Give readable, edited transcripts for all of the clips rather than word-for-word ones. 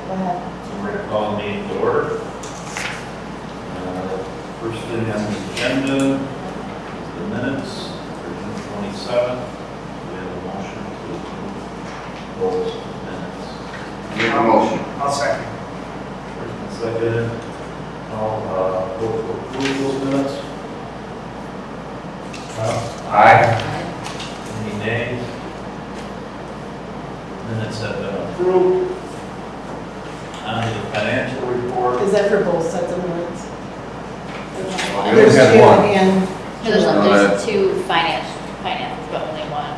Go ahead. So we're going to call the meeting to order. First thing on the agenda is the minutes for June 27th. We have a motion to approve those minutes. Make a motion. I'll second. First and second, all vote to approve those minutes. Aye. Any nays? Minutes have been approved. On to the financial report. Is that for both sets of minutes? We There's only had June one. and There's July. there's two finance, but only one.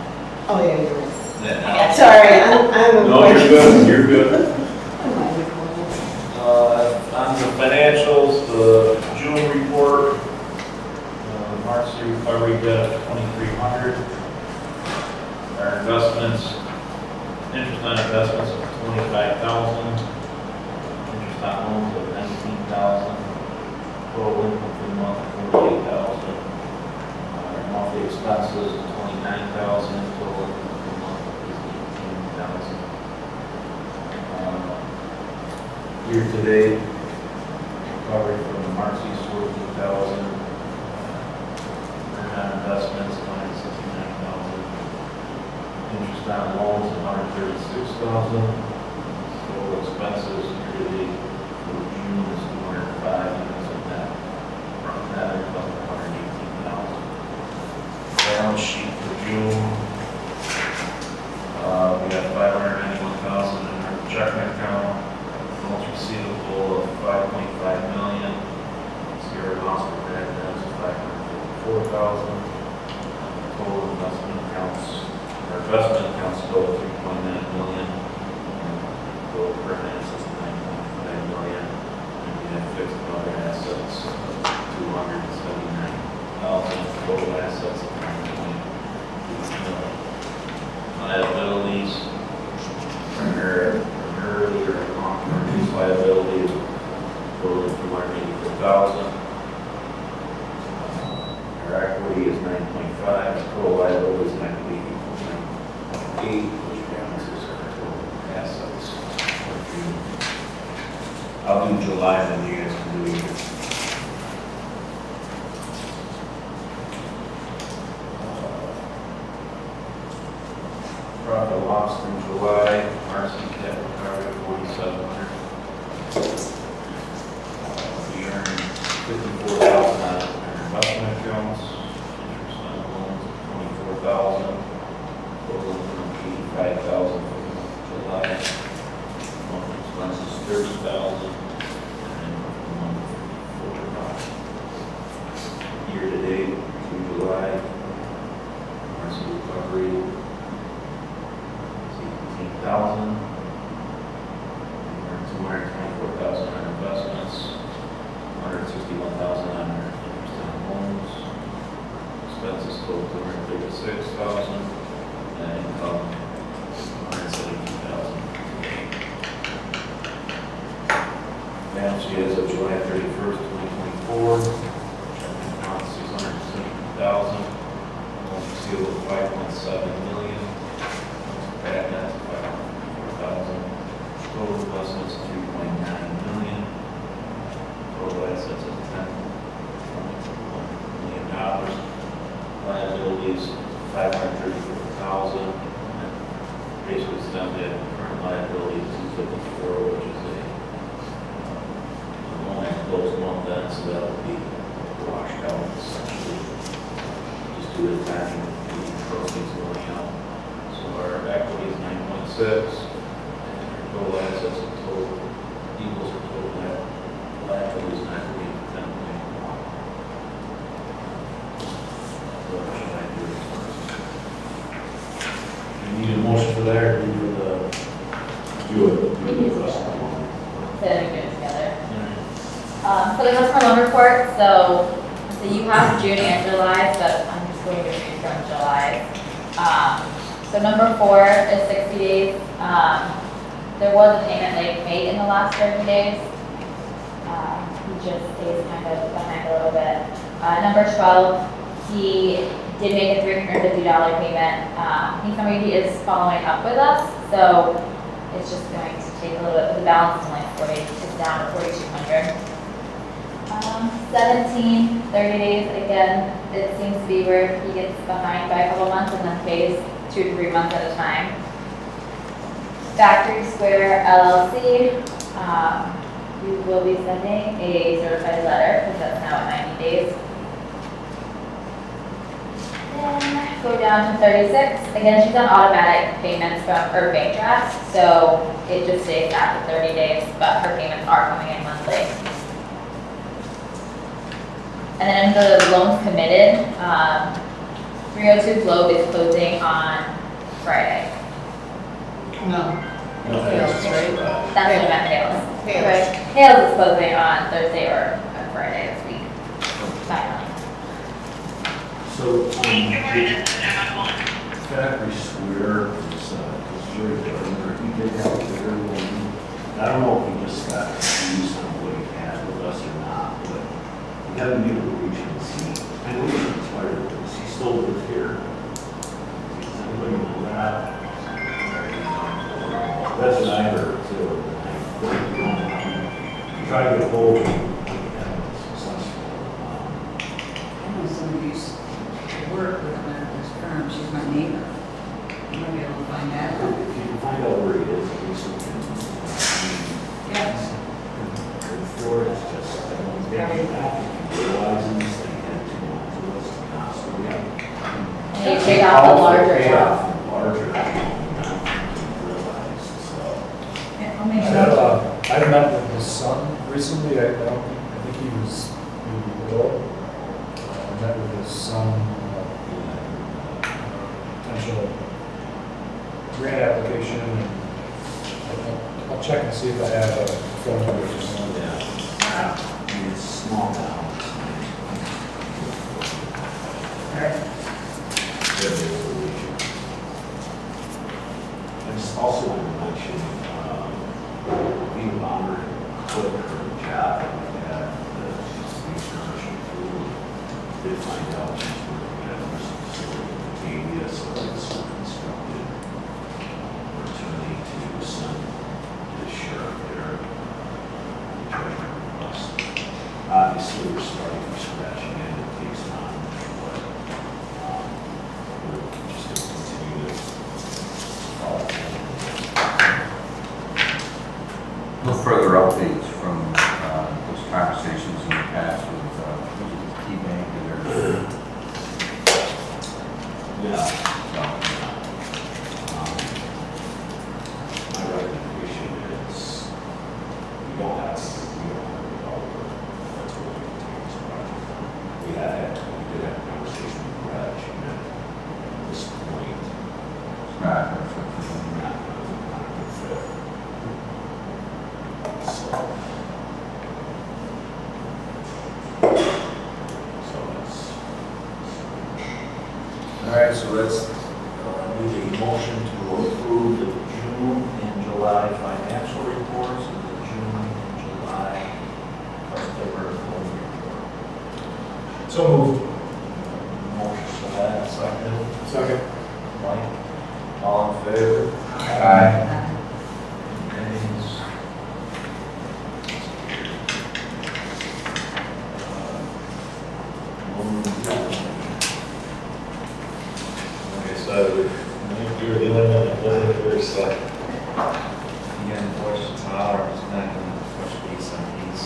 Oh, yeah, you're right. Yeah, Sorry, I'm. no, you're good, you're good. I'm like, On the financials, the June report, March recovery debt of 2,300. Our investments, interest on investments of 25,000. Interest on loans of 19,000. Total income for the month of 48,000. Our monthly expenses of 29,000. Total income for the month is 18,000. Year to date, recovery from the Marcy's 14,000. Earned on investments, 169,000. Interest on loans, 136,000. Total expenses year to date for June is 205, units of that. From that, income 118,000. Balance sheet for June, we have 591,000 in our checking account. Notes receivable of 5.5 million. Zero loss for bad debts of 554,000. Total investment accounts, our investment accounts total 3.9 million. Total current assets of 9.5 million. And we have fixed other assets of 279,000. Total assets of 9.2 million. Liabilities, primarily or long-term lease liabilities, totaling 284,000. Our equity is 9.5, total liabilities 9.8, which balances our total assets. I'll do July, and then you guys can do yours. Profit loss through July, Marcy's debt recovery 4,700. We earned 54,000 on our investment accounts, interest on loans of 24,000, total income 85,000 for the month of July, monthly expenses 30,000, and income for the month of 45,000. Year to date through July, Marcy recovery 18,000. 224,000 on investments, 161,000 on our interest on loans, expenses total 236,000, and income 172,000. Balance sheet as of July 31st, 2024, checking account 670,000, loans receivable 5.7 million. Bad debts, 504,000. Total investments, 3.9 million. Total assets of $10.1 million. Liabilities, 534,000. Basically, it's down to current liabilities, 254, which is a loan that closed month then, so that'll be washed out essentially. Just due to the timing of the proceeds going out. Our equity is 9.6, and our total assets and total equals our total liabilities and equity of 10.1. What should I do first? You need a motion for that, or do you do it? So that we do it together. For the customer loan report, so you have June and July, but I'm just going to read from July. So number 4 is 60 days. There was a payment made in the last 30 days. He just stays kind of behind a little bit. Number 12, he did make a $350 payment. He told me he is following up with us, so it's just going to take a little bit, the balance is only 40, it's down to 4,200. 17, 30 days, again, it seems to be where he gets behind by a couple months and then pays 2 to 3 months at a time. Factory Square LLC, you will be sending a certified letter because that's now at 90 days. Then go down to 36. Again, she's on automatic payments from her bank drafts, so it just stays after 30 days, but her payments are coming in monthly. And then the loans committed, 302 Globe is closing on Friday. No. No, Hales, right? That's what I meant, Hales. Hales. Right. Hales is closing on Thursday or on Friday this week. Finally. So, Factory Square is very good. He did have a very one. I don't know if he just got confused on what he had with us or not, but we haven't been able to reach him and see. I know he's inspired of this. He still lives here. Does anybody know that? That's what I heard too. I tried to get hold of him. And was successful. I know somebody used to work with him at this firm, she's my neighbor. You might be able to find that out. If you can find out where he is, at least we can. Yes. The floor is just, I don't get it back. If you realize this, they had too much of us to constantly. And you take off the larger Pay one. off the larger, I don't realize, so. Yeah, I'll make I sure. I've met with his son recently, I think he was maybe little. I met with his son, potential grant application, and I'll check and see if I have a phone number or something. Yeah. I mean, it's small now. Good resolution. I just also want to mention, being honored and quit her job that we had, she's the commercial food. Did find out she's working at a nursing facility in Batavia, so it's constructed opportunity to send the sheriff there. Treasurer request. Obviously, we're starting from scratch again, it takes time, but we're just going to continue to follow through. No further updates from those conversations in the past with T-Bank and their. Yeah. No. My recommendation is we don't have a developer that's willing to take this project. We did have a conversation with Brad, and at this point, Right. we're not a good fit. So it's. All right, so let's need a motion to approve the June and July financial reports and the June and July customer loan report. So moved. Motion for that, second. Second. Mike, all in favor? Aye. Nays? Okay, so you were dealing with the first, Again, questions, I was not going to touch base on these.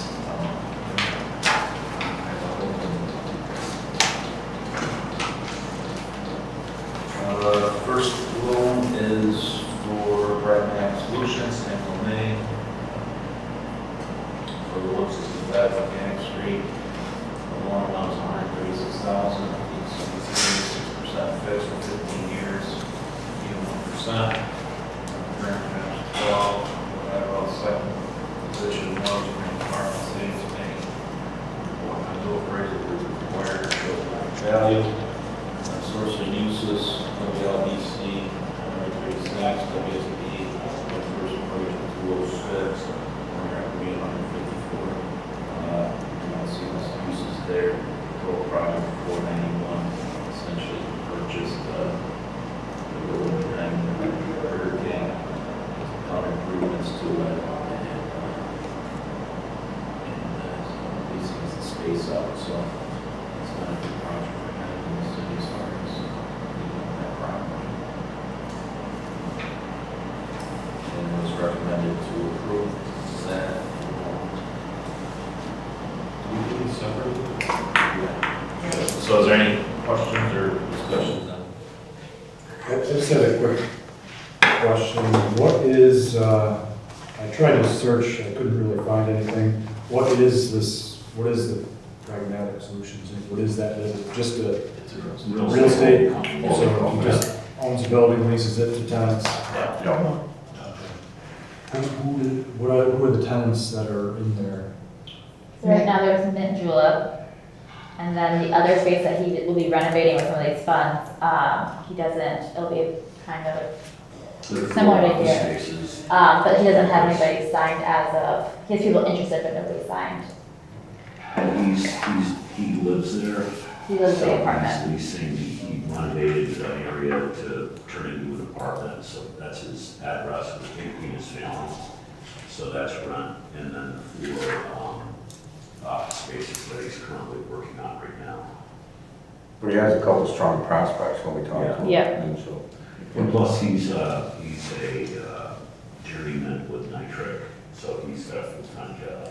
first loan is for Brightman Solutions and Lane. For the looks of the bad Mechanic Street. The loan amount is $136,000, it's 6% fixed for 15 years, even 1%. Grant match 12, whatever else, second position, mortgage grant department, savings bank. On no appraisal is required to show market value. Source and uses, WLDC, 136, WSB, first version 206, we're going to be 154. You don't see those uses there. Total project 491, essentially purchased the building and Burger King, counter space out, so it's not a big project for him in the city as far as that property. And it was recommended to approve that. Do we do these separately? Yeah. So is there any questions or discussions on? I just had a quick question. What is, I tried to search, I couldn't really find anything. What is this, what is the Pragmatic Solutions? What is that? Is it just a It's a real estate? company. So he just owns a building, leases it to tenants? Yeah. Who are the tenants that are in there? So right now there's Mint Julep, and then the other space that he will be renovating with some of these funds, he doesn't, it'll be kind of similar to here. Spaces. But he doesn't have anybody signed as of, he has people interested, but nobody signed. And he lives there. He lives in So the apartment. he's saying he renovated the area to turn into an apartment, so that's his address with his family. So that's rent, and then the 4 office spaces that he's currently working on right now. But he has a couple strong prospects when we talk to him. Yeah. And so, And plus, he's a journeyman with Nitric, so he's got a full-time job,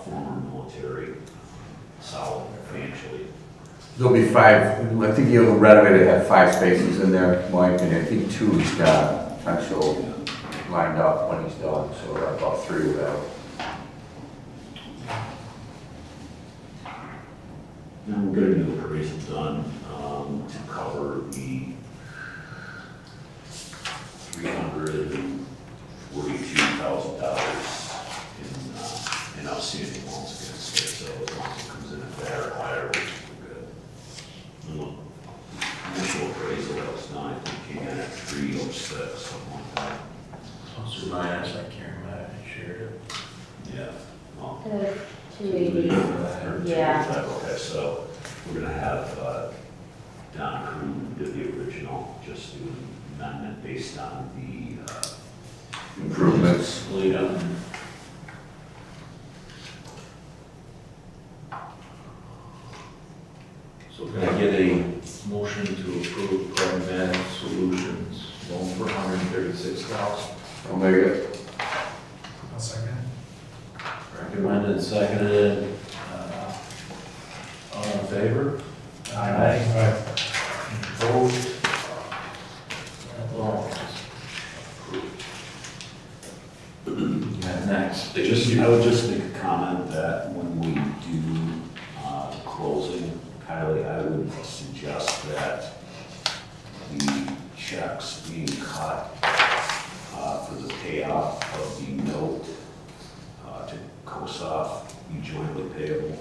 former military, solid financially. there'll be 5, I think he'll renovate it, have 5 spaces in there, Mike, and I think 2 he's got potential lined up when he's done, so about 3 of them. And we're gonna do the appraisal done, to cover the $342,000 in outstanding loans against it, so as long as it comes in at that or higher, we're good. And the initial appraisal that was done, I think came in at 306, something like that. So minus, I can't remember, I shared it. Yeah. Well, It was 280. Yeah. Okay, so we're gonna have Don Crew do the original, just do an amendment based on the Improvements. Lead up. So can I get a motion to approve Pragmatic Solutions loan for $136,000? I'll make it. I'll second. Recommended, seconded, all in favor? Aye. Opposed? That loan is approved. Next. I would just make a comment that when we do closing, Kylie, I would suggest that the checks being cut for the payoff of the note to COSOF be jointly payable.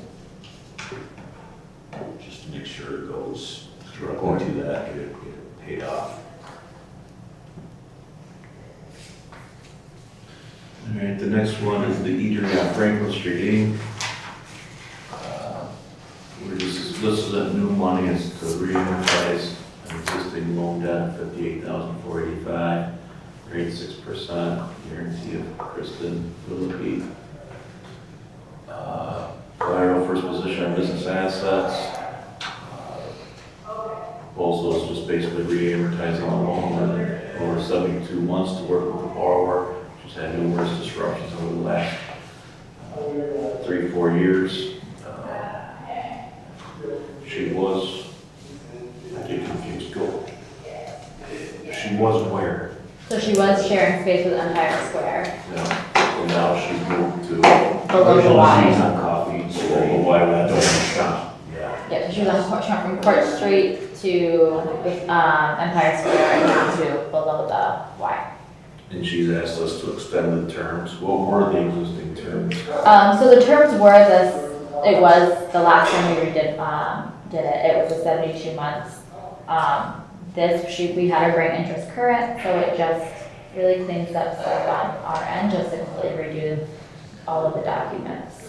Just to make sure it goes directly to that, get it paid off. All right, the next one is the Eatery on Franklin Street, Inc. This is a new money, it's to re-amortize an existing loan debt, $58,485, rate 6%, guarantee of Kristen Philippi. Collateral first position on business assets. Also, it's just basically re-amortizing the loan in over 72 months to work with the borrower, who's had numerous disruptions over the last 3-4 years. She was, I get confused, go. She was where? So she was sharing space with Empire Square, So now she's moved to, below the She's Y. on Coffee and well, why would I Shop. Yeah. Yeah, so she was on Court, she went from Court Street to Empire Square and down to below the Y. and she's asked us to extend the terms. What were the existing terms? So the terms were this, it was, the last time we redid, did it, it was a 72 months. We had her bring interest current, so it just really cleans up stuff on our end, just to completely redo all of the documents.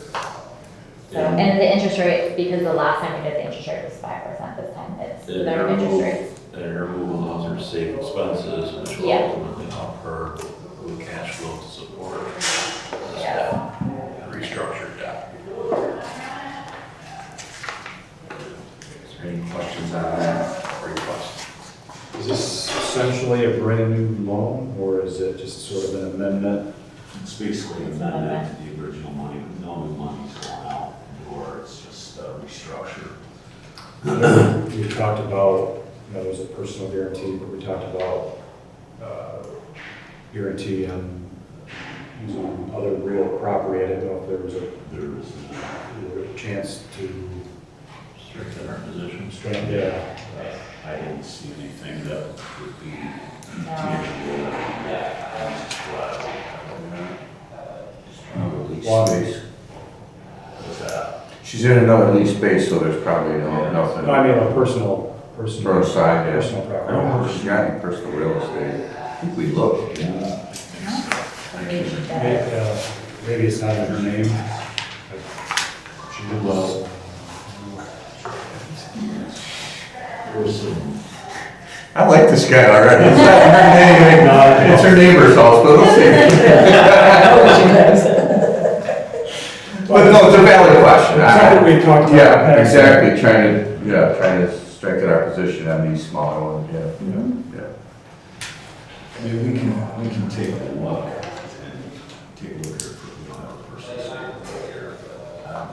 So, and the interest rate, because the last time we did the interest rate was 5%, this time it's Yeah, their interest rates. And her move allows her to save expenses, which will Yeah. ultimately help her with cash flow to support this Yeah. debt, restructured debt. essentially a brand new loan, or is it just sort of an amendment? It's basically an amendment to the original money, no new money's going out, or it's just a restructure. We talked about, there was a personal guarantee, but we talked about guarantee on using other real property. I didn't know if there was a chance to Strengthen our position. strengthen, yeah. I didn't see anything that would be No. tangible. Another lease Well, space. What's that? She's in another lease space, so there's probably nothing. No, I mean, a personal side, yeah. personal I property. don't know if she's got any personal real estate. I think we looked. Maybe it's not in her name. She did well. There's some, I like this guy already. It's not her name. It's her neighbor's house, but we'll see. But no, it's a valid question. Something we talked about. Yeah, exactly, trying to strengthen our position on these smaller ones, yeah. I mean, we can take a look and take a look at it, we don't have a personal statement here, but,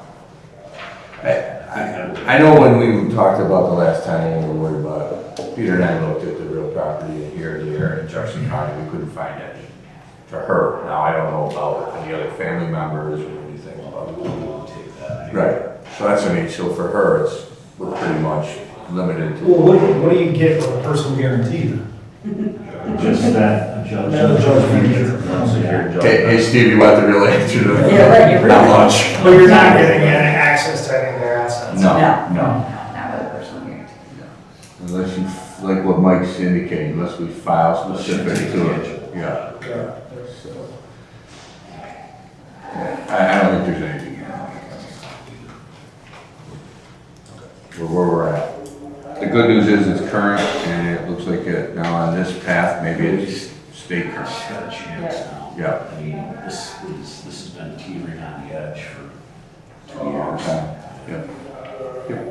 I know when we talked about the last time, we were worried about, Peter and I looked at the real property in here and there in Jefferson County, we couldn't find any for her. Now, I don't know about any other family members or anything about we won't take that. Right, so that's what I mean, so for her, we're pretty much limited to. Well, what do you get with a personal guarantee then? Just that, judge. Hey, Steve, you want the real answer to that? Yeah, right, you're Not right. much. But you're not getting any access to any of their assets? No, No, no. not with a personal guarantee. Unless you, like what Mike's indicating, unless we file specific to it. Yeah. Yeah. So, I don't think there's anything here. Where we're at. The good news is it's current, and it looks like it now on this path, maybe it's stay current. It's got a chance now. Yeah. I mean, this has been teetering on the edge for 2 years. Okay. Yeah. Yeah.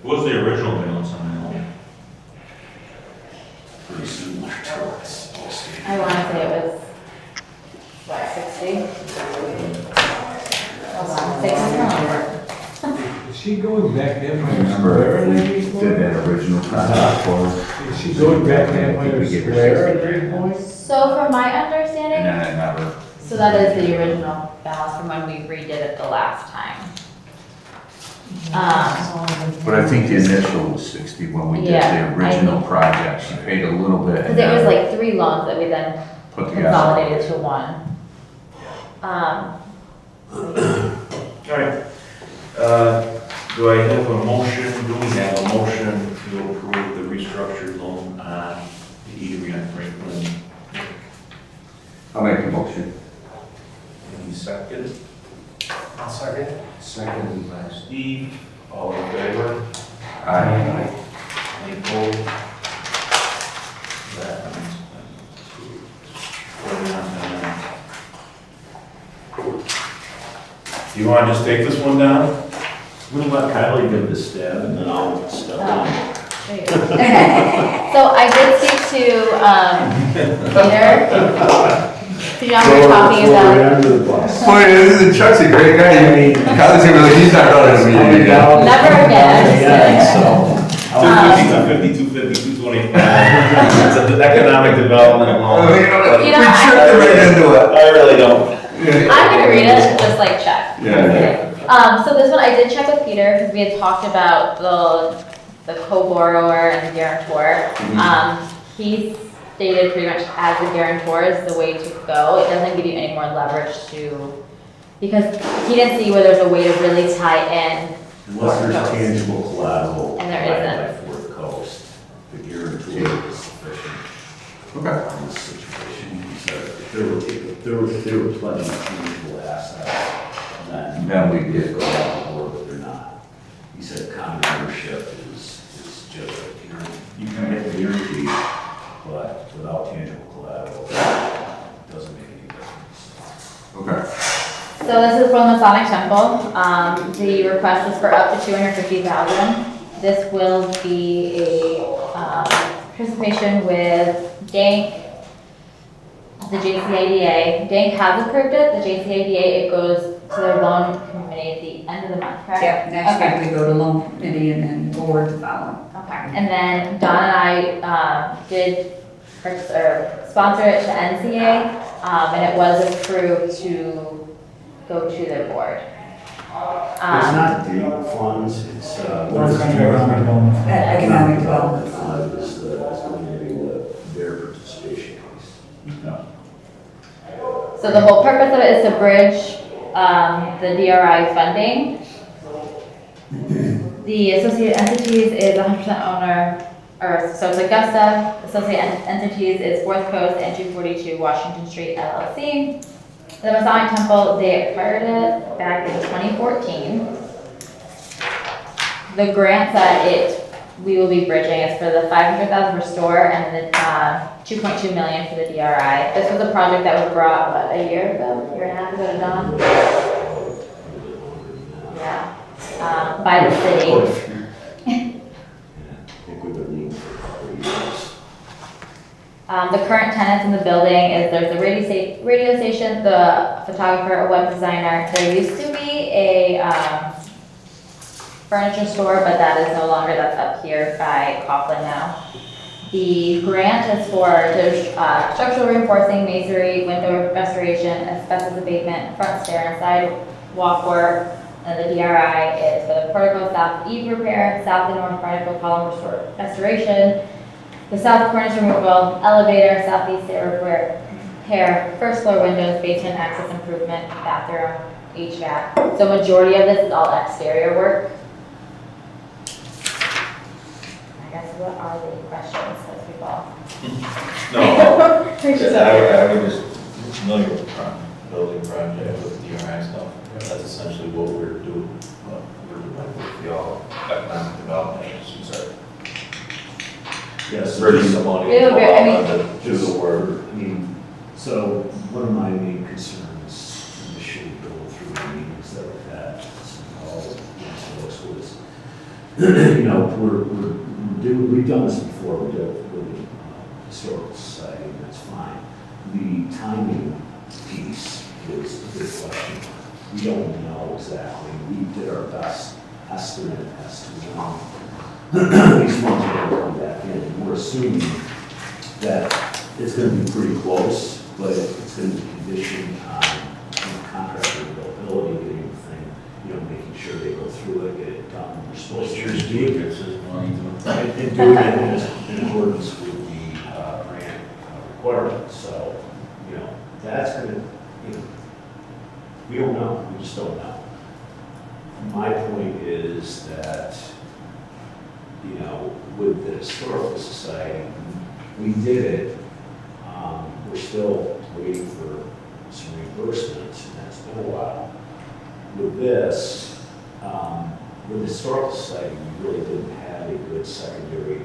What was the original balance on that loan? Pretty similar to what's I want to say it was, what, 60? Hold on, 60. Is she going back that I way? remember we did that original contract for her. Is she going back that way or We gave her square at 60. that point? So from my And understanding, then I never, so that is the original balance from when we redid it the last time. but I think the initial was 60 when we did Yeah, the original project. She paid a little bit. Because it was like 3 loans that we then Put together. consolidated to one. All right. Do I have a motion, do we have a motion to approve the restructured loan on the eatery on Franklin? I'll make a motion. Any second? I'll second. Second by Steve, all in favor? Aye. Any opposed? That one's approved. Moving on to- Do you want to just take this one down? We'll let Kylie give this stab and then I'll step down. There you go. So I did speak to, Peter. So you know, we were talking about, Under the bus. Boy, this is Chuck's a great guy. I mean, Kyle's gonna be like, he's not running a meeting again. never again. Yeah, so. 250, 225. It's an economic development loan. We You know, tripped him right into it. I really don't. I'm gonna read it, just like check. Yeah. So this one, I did check with Peter, because we had talked about the co-borrower and the guarantor. He stated pretty much as the guarantor is the way to go. It doesn't give you any more leverage to, because he didn't see where there's a way to really tie in. Unless there's tangible collateral. And there provided by Fourth Coast, the guarantee is sufficient Okay. in this situation. He said if there were plenty of tangible assets, Then we did. go down the board, but they're not. He said common ownership is just a guarantee. You can get the guarantee, but without tangible collateral, it doesn't make any difference. Okay. So this is from Masonic Temple. The request is for up to $250,000. This will be a participation with DANK, the JCIDA. DANK has approved it, the JCIDA, it goes to their loan committee at the end of the month, correct? Yeah, next Okay. week we go to loan committee and then board to follow. Okay, and then Don and I did purchase or sponsor it to NCA, and it was approved to go to their board. It's not DANK funds, it's, what is North Country Economic Development. Economic development. Fund is going to be their participation piece. So the whole purpose of it is to bridge the DRI funding. The associated entities is 100% owner, or so it's Augusta. Associated entities is Fourth Coast and 242 Washington Street LLC. The Masonic Temple, they acquired it back in 2014. The grant that we will be bridging is for the $500,000 for store and the $2.2 million for the DRI. This was a project that was brought, what, a year and a half ago to Don? Yeah, by the city. I think we've been meeting for a couple of years. The current tenants in the building is there's a radio station, the photographer, a web designer. There used to be a furniture store, but that is no longer, that's up here by Coughlin now. The grant is for structural reinforcing, masonry, window restoration, asbestos abatement, front stair and side walk work. And the DRI is for the portico south eave repair, south and north vertical column restoration, the south cornice removal, elevator, southeast stair repair, first floor windows, basement access improvement, bathroom, HVAC. So majority of this is all exterior work. I guess what are the questions as we go? No, I would just familiar with the building project with DRI stuff. That's essentially what we're doing, with the all economic development agencies are Yes. bridging the money. Yeah, but I mean- To the word. I mean, so one of my main concerns initially going through the meetings that we've had, all folks was, we've done this before, we did it with the historical society, and that's fine. The timing piece is a big question. We don't know exactly. We did our best estimate as to when these funds are going to come back in. We're assuming that it's going to be pretty close, but it's going to be conditioned on contractor availability, getting the thing, making sure they go through it, get it done. We're supposed to do it. And doing it in accordance with the grant requirements. So, that's going to, we don't know. We just don't know. My point is that, with the Historical Society, we did it. We're still waiting for some reimbursement, and that's been a while. With this, with the Historical Society, we really didn't have a good secondary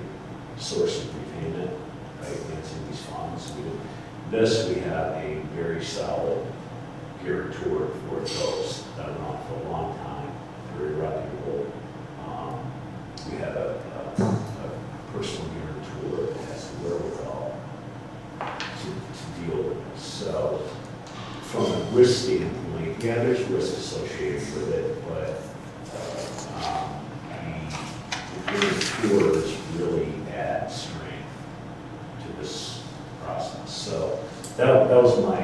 source of repayment, right, against these funds. This, we have a very solid guarantor for those that went on for a long time, very reputable. We have a personal guarantor that has the wherewithal to deal with this. So from a risk standpoint, yeah, there's risk associated with it, but the guarantors really add strength to this process. So that was my,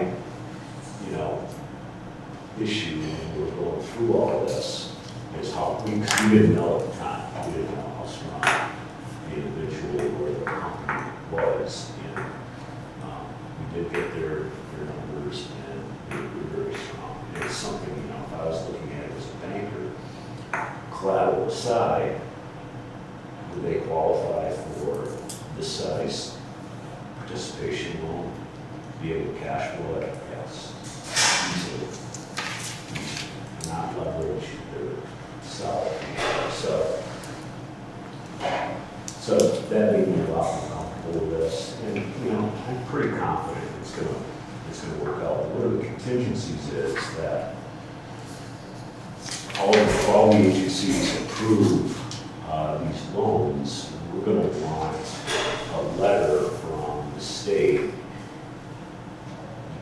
issue when we were going through all of this, is how we didn't know at the time. We didn't know how strong the individual or the company was. And we did get their numbers, and they were very strong. And it's something, if I was looking at it as a banker, collateral aside, would they qualify for this size participation loan, be able to cash flow it? Yes, easily. Not leverage, they're solid. So that made me a lot more comfortable with this. And, I'm pretty confident it's gonna work out. One of the contingencies is that all the agencies approve these loans, we're gonna want a letter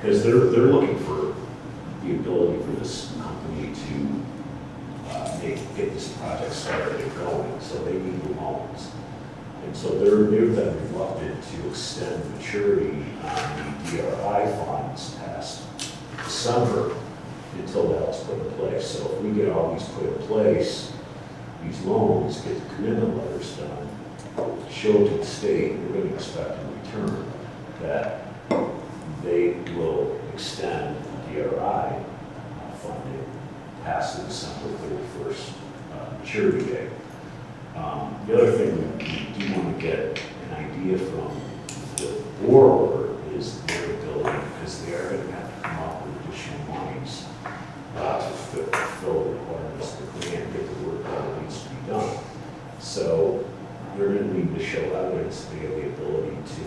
because they're looking for the ability for this company to get this project started and going, so they need loans. And so they've been reluctant to extend maturity on the DRI funds past December until that's put in place. So if we get all these put in place, these loans, get the commitment letters done, show to the state, we're going to expect in return that they will extend DRI funding past the December 31st maturity date. The other thing we do want to get an idea from the borrower is their ability, because they are going to have to come up with additional monies to fulfill the requirements of the grant, get the work done that needs to be done. So they're going to need to show evidence they have the ability to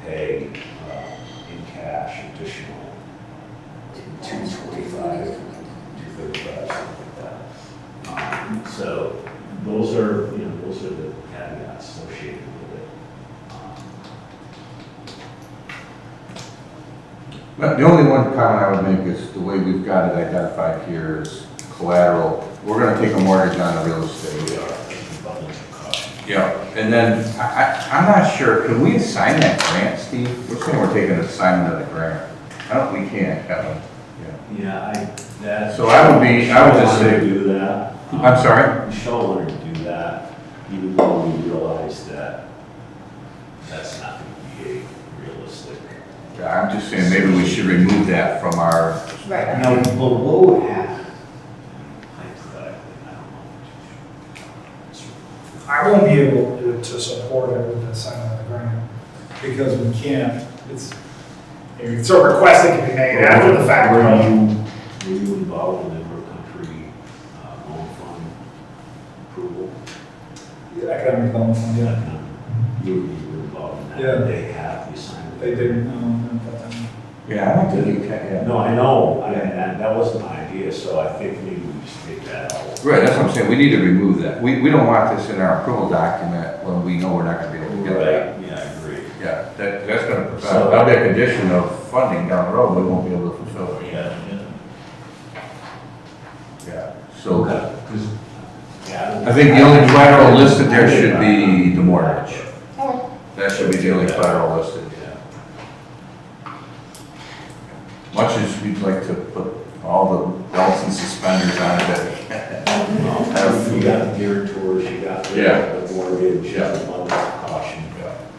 pay in cash additional $225, $235, something like that. So those are the caveats associated with it. But the only one comment I would make is the way we've got it identified here is collateral. We're gonna take a mortgage on the real estate. We are abundance of caution. Yeah, and then I'm not sure, can we assign that grant, Steve? We're saying we're taking an assignment of the grant. We can't, Kevin. Yeah. So I would just say- do that. I'm sorry? Michelle wanted to do that, even though we realized that that's not going to be a realistic. Yeah, I'm just saying maybe we should remove that from our, Right. Now, what would happen? Hypothetically, I don't know. I won't be able to support it with the sign of the grant, because we can't, it's a request that can be made after the fact. Were you involved in the River Country loan fund approval? Economic development fund, yeah. You were involved in that? Yeah. They have the assignment? They did, yeah, I don't think you can, yeah. No, I know, and that wasn't my idea, so I think maybe we just take that out. Right, that's what I'm saying, we need to remove that. We don't want this in our approval document when we know we're not gonna be able to get that. Right, yeah, I agree. Yeah, that's gonna prevent, So- that'll be a condition of funding down the road, we won't be able to fulfill it. Yeah. Yeah, so Yeah. I think the only collateral listed there should be the mortgage. That should be the only collateral listed. Yeah. Much as we'd like to put all the belts and suspenders on it. You got the guarantors, you got Yeah. the mortgage, Yeah. the abundance of caution.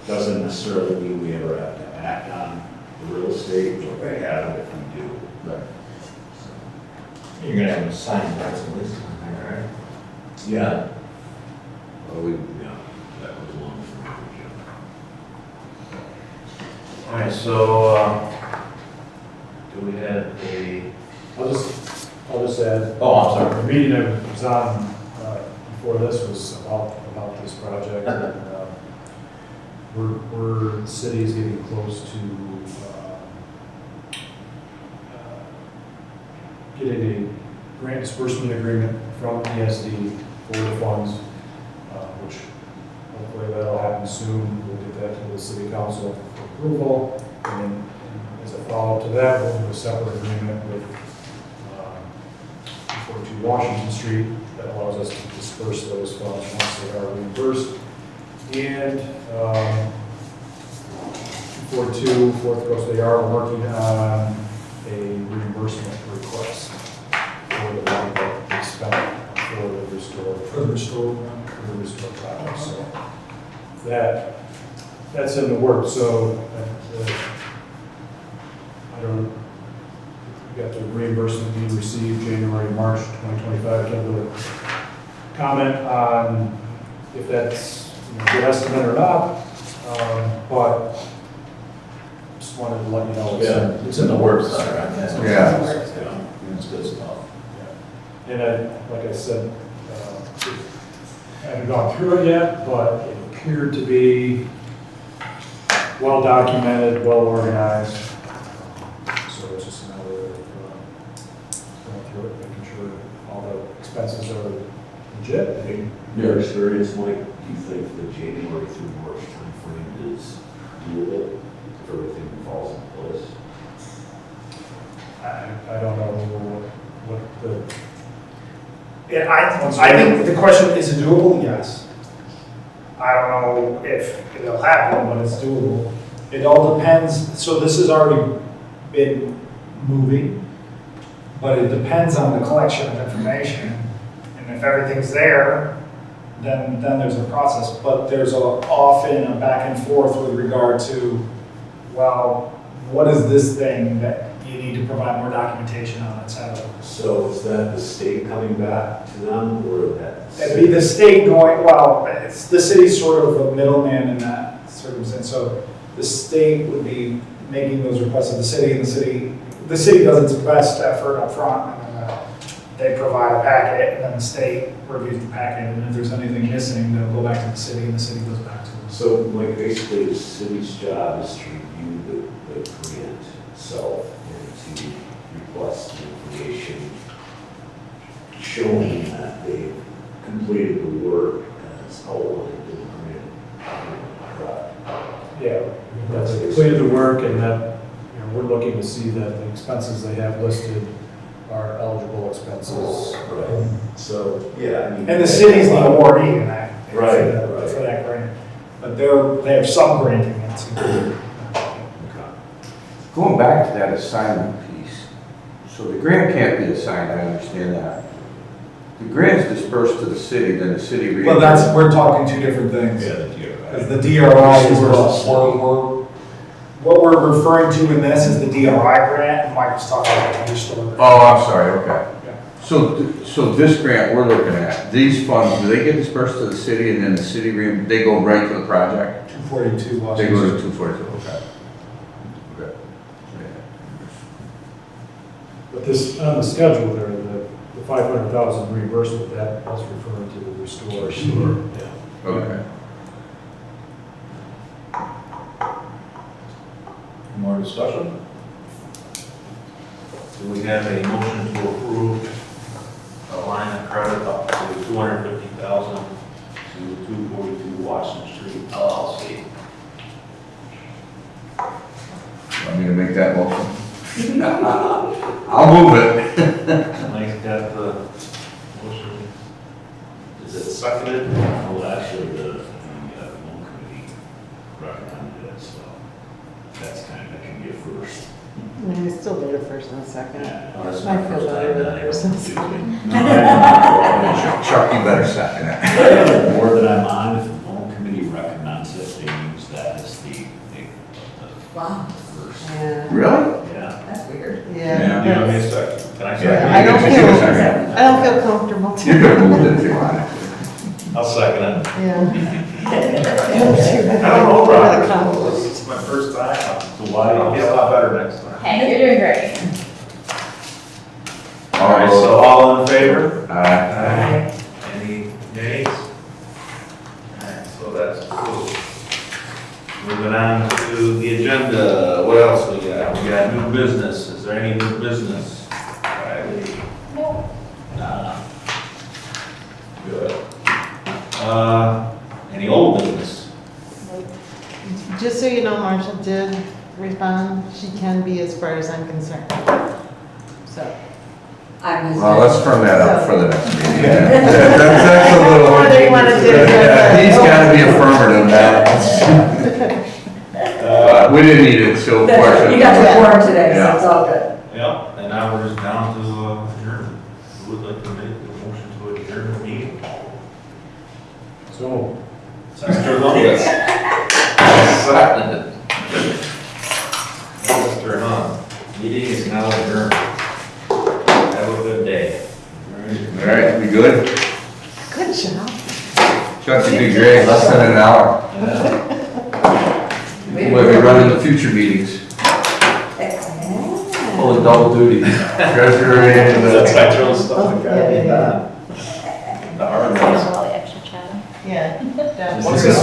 Doesn't necessarily mean we ever have to act on the real estate, but we have it if we do. Right. You're gonna have a signed resolution, right? Yeah. Well, we, Yeah, that was one for me. All right, so, do we have a, I'll just add. Oh, I'm sorry. The meeting I was on before this was about this project. And, the city is getting close to getting a grant disbursement agreement from ESD for the funds, which hopefully that'll happen soon. We'll get that to the city council for approval. And then as a follow-up to that, we'll do a separate agreement with 42 Washington Street that allows us to disperse those funds once they are reimbursed. And 42 Fourth Coast, they are working on a reimbursement request for the money that they spent for the restore project. So that's in the works. So I don't. We got the reimbursement being received January, March 2025. I can't really comment on if that's a good estimate or not, but just wanted to let you know it's in the works. Yeah. It's good stuff. And like I said, I haven't gone through it yet, but it appeared to be well documented, well organized. So it's just a matter of going through it, making sure all the expenses are legit. In your experience, Mike, do you think the January through March timeframe is doable if everything falls in place? I don't know what the, Yeah, I think the question, is it doable? Yes. I don't know if it'll happen, but it's doable. It all depends, so this has already been moving, but it depends on the collection of information. And if everything's there, then there's a process. But there's often a back and forth with regard to, well, what is this thing that you need to provide more documentation on, et cetera. So is that the state coming back to them or that? It'd be the state going, well, it's, the city's sort of a middleman in that circumstance. So the state would be making those requests of the city, and the city does its best effort up front, and then they provide a packet, and then the state reviews the packet, and if there's anything missing, they'll go back to the city, and the city goes back to them. So like basically the city's job is to review the grant itself and to request information showing that they've completed the work as outlined in the grant. yeah, that they completed the work and that, you know, we're looking to see that the expenses they have listed are eligible expenses. Right. So, yeah, I mean. And the city's the awardee in that. Right, For that grant. But they have some granting it too. Going back to that assignment piece, so the grant can't be assigned, I understand that. The grant's dispersed to the city, then the city. Well, we're talking two different things. Yeah, the DRI. Because the DRI is what we're referring to in this is the DRI grant, and Mike was talking about the store. Oh, I'm sorry, okay. Yeah. So this grant we're looking at, these funds, do they get dispersed to the city and then the city, they go right to the project? 242 They Washington. go to 242, okay. Okay. But this, on the schedule there, the 500,000 reimbursement, that was referring to the restore. Sure. Yeah. Okay. More discussion? Do we have a motion to approve a line of credit up to $250,000 to 242 Washington Street LLC? Want me to make that motion? I'll move it. Mike's got the motion. Is it seconded? Well, actually, the loan committee recommended it, so that can be a first. We still did a first and a second. Oh, that's I my feel first better time with done it. first and Excuse second. me. Chuck, you better second it. The board that I'm on, if the loan committee recommends it, they use that as the Wow, first. Yeah. Really? Yeah. that's weird. Yeah. Do you want me to second? Can I second? Yeah. I don't You can second feel, I don't feel comfortable. You could have moved it if you wanted. I'll second it. Yeah. I don't know, Robert. It's my first time. So why? I'll be a lot better next time. Hey, you're doing great. All right, so all in favor? Aye. Any nays? All right, so that's approved. Moving on to the agenda, what else we got? We got new business, is there any new business? Riley? No. Nah. Good. Any old business? Just so you know, Marcia did respond. She can be as far as I'm concerned. So. I'm Well, let's firm that up for the next meeting. Yeah. That's a little. What do you want to do? Yeah, he's gotta be affirmative now. We didn't need it, so fortunately. You got your form today, so Yeah. it's all good. Yeah, and now we're just down to adjourn. Who would like to make the motion to adjourn the meeting? So, Mr. Lungus. Seconded. Mr. Hahn. Meeting is now adjourned. Have a good day. All right, we good? Good job. Chuck, you did great, less than an hour. We'll be running the future meetings. Pulling double duty. Treasurer and, That's actual stuff that gotta be Yeah, yeah, done. The hard ones. All the extra chatting. Yeah. Is this